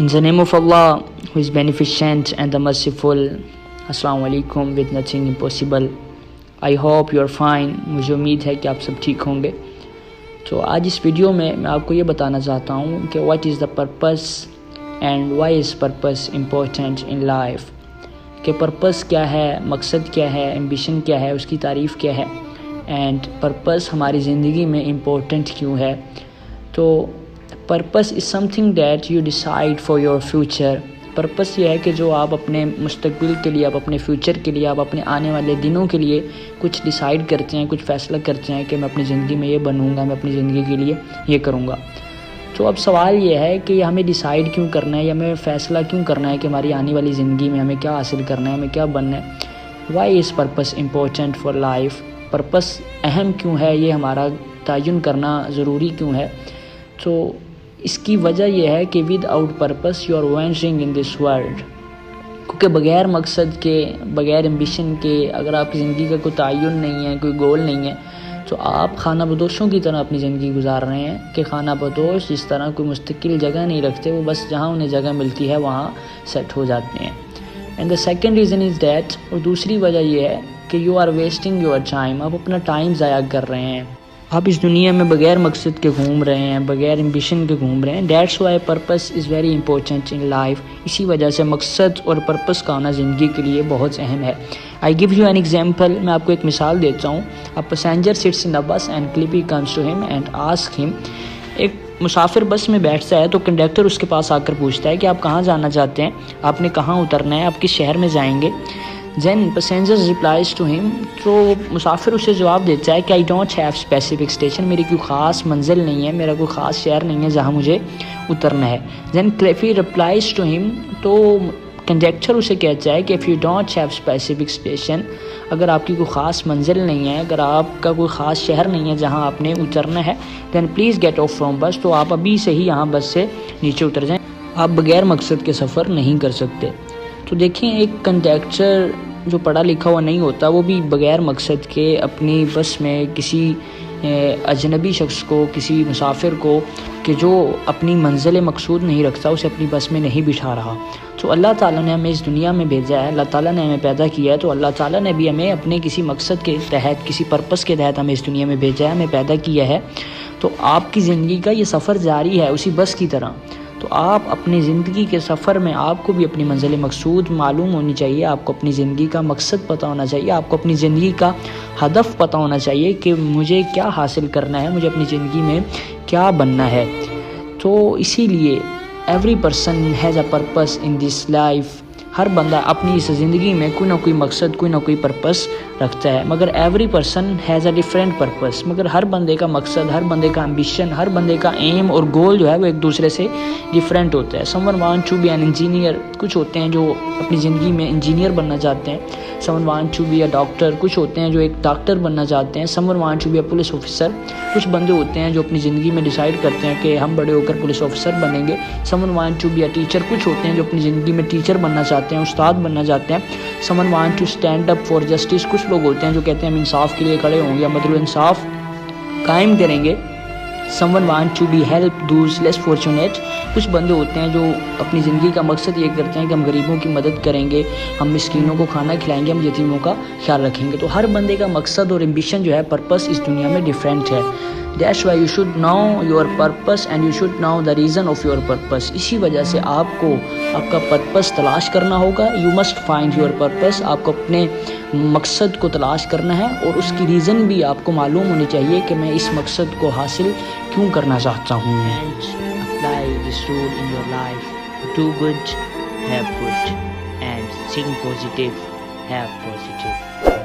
In the name of Allah, who is beneficent and the merciful. Assalamu alaikum. With nothing impossible. I hope you are fine. मुझे उम्मीद है कि आप सब ठीक होंगे. तो आज इस वीडियो में मैं आपको ये बताना चाहता हूँ कि what is the purpose and why is purpose important in life. कि पर्पस क्या है, मकसद क्या है, एम्बिशन क्या है, उसकी तारीफ़ क्या है, एंड पर्पस हमारी ज़िंदगी में इम्पोर्टेंट क्यों है. तो purpose is something that you decide for your future. Purpose ये है कि जो आप अपने मुस्तकबिल के लिए, आप अपने फ्यूचर के लिए, आप अपने आने वाले दिनों के लिए कुछ डिसाइड करते हैं, कुछ फ़ैसला करते हैं कि मैं अपनी ज़िंदगी में ये बनूँगा, मैं अपनी ज़िंदगी के लिए ये करूँगा. तो अब सवाल ये है कि हमें डिसाइड क्यों करना है या हमें फ़ैसला क्यों करना है कि हमारी आने वाली ज़िंदगी में हमें क्या हासिल करना है, हमें क्या बनना है. Why is purpose important for life. Purpose अहम क्यों है, ये हमारा तयन करना ज़रूरी क्यों है. तो इसकी वजह यह है कि without purpose you are venturing in this world. क्योंकि बग़ैर मकसद के, बग़ैर एम्बिशन के, अगर आपकी ज़िंदगी का कोई तयन नहीं है, कोई गोल नहीं है, तो आप खाना बदोशों की तरह अपनी ज़िंदगी गुजार रहे हैं. कि खाना बदोश जिस तरह कोई मुस्तकिल जगह नहीं रखते, वो बस जहाँ उन्हें जगह मिलती है वहाँ सेट हो जाते हैं. And the second reason is that, और दूसरी वजह यह है कि you are wasting your time. आप अपना टाइम ज़ाया कर रहे हैं. आप इस दुनिया में बग़ैर मकसद के घूम रहे हैं, बग़ैर एम्बिशन के घूम रहे हैं. That's why purpose is very important in life. इसी वजह से मकसद और पर्पस का होना ज़िंदगी के लिए बहुत अहम है. I give you an example. मैं आपको एक मिसाल देता हूँ. A passenger seats in a bus and Clippy comes to him and ask him. एक मुसाफिर बस में बैठता है तो कंडक्टर उसके पास आकर पूछता है कि आप कहाँ जाना चाहते हैं, आपने कहाँ उतरना है, आप किस शहर में जाएंगे. Then passengers replies to him. तो मुसाफिर उसे जवाब देता है कि I don't have specific station. मेरी कोई ख़ास मंजिल नहीं है, मेरा कोई ख़ास शहर नहीं है जहाँ मुझे उतरना है. Then Cliffy replies to him. तो कंडक्टर उसे कहता है कि if you don't have specific station, अगर आपकी कोई ख़ास मंजिल नहीं है, अगर आपका कोई ख़ास शहर नहीं है जहाँ आपने उतरना है, then please get off from bus. तो आप अभी से ही यहाँ बस से नीचे उतर जाएँ. आप बग़ैर मकसद के सफ़र नहीं कर सकते. तो देखें, एक कंडक्टर जो पढ़ा लिखा हुआ नहीं होता, वो भी बग़ैर मकसद के अपनी बस में किसी अजनबी शख्स को, किसी मुसाफिर को कि जो अपनी मंजिल मकसूद नहीं रखता, उसे अपनी बस में नहीं बिठा रहा. तो अल्लाह ताला ने हमें इस दुनिया में भेजा है, अल्लाह ताला ने हमें पैदा किया है, तो अल्लाह ताला ने भी हमें अपने किसी मकसद के तहत, किसी पर्पस के तहत हमें इस दुनिया में भेजा है, हमें पैदा किया है. तो आपकी ज़िंदगी का ये सफ़र जारी है उसी बस की तरह. तो आप अपनी ज़िंदगी के सफ़र में आपको भी अपनी मंजिल मकसूद मालूम होनी चाहिए. आपको अपनी ज़िंदगी का मकसद पता होना चाहिए. आपको अपनी ज़िंदगी का हदफ पता होना चाहिए कि मुझे क्या हासिल करना है, मुझे अपनी ज़िंदगी में क्या बनना है. तो इसीलिए every person has a purpose in this life. हर बंदा अपनी इस ज़िंदगी में कोई ना कोई मकसद, कोई ना कोई पर्पस रखता है. मगर every person has a different purpose. मगर हर बंदे का मकसद, हर बंदे का एम्बिशन, हर बंदे का एम और गोल जो है वो एक दूसरे से डिफरेंट होता है. Someone want to be an engineer. कुछ होते हैं जो अपनी ज़िंदगी में इंजीनियर बनना चाहते हैं. Someone want to be a doctor. कुछ होते हैं जो एक डॉक्टर बनना चाहते हैं. Someone want to be a police officer. कुछ बंदे होते हैं जो अपनी ज़िंदगी में डिसाइड करते हैं कि हम बड़े होकर पुलिस ऑफिसर बनेंगे. Someone want to be a teacher. कुछ होते हैं जो अपनी ज़िंदगी में टीचर बनना चाहते हैं, उस्ताद बनना चाहते हैं. Someone want to stand up for justice. कुछ लोग होते हैं जो कहते हैं हम इंसाफ के लिए खड़े होंगे, हम अदल इंसाफ कायम करेंगे. Someone want to be help those less fortunate. कुछ बंदे होते हैं जो अपनी ज़िंदगी का मकसद ये करते हैं कि हम गरीबों की मदद करेंगे, हम मिस्कीनों को खाना खिलाएंगे, हम यतीमों का ख्याल रखेंगे. तो हर बंदे का मकसद और एम्बिशन जो है, पर्पस इस दुनिया में डिफरेंट है. That's why you should know your purpose and you should know the reason of your purpose. इसी वजह से आपको आपका पर्पस तलाश करना होगा. You must find your purpose. आपको अपने मकसद को तलाश करना है और उसकी रीज़न भी आपको मालूम होनी चाहिए कि मैं इस मकसद को हासिल क्यों करना चाहता हूँ. Apply this rule in your life. Do good, have good, and think positive, have positive.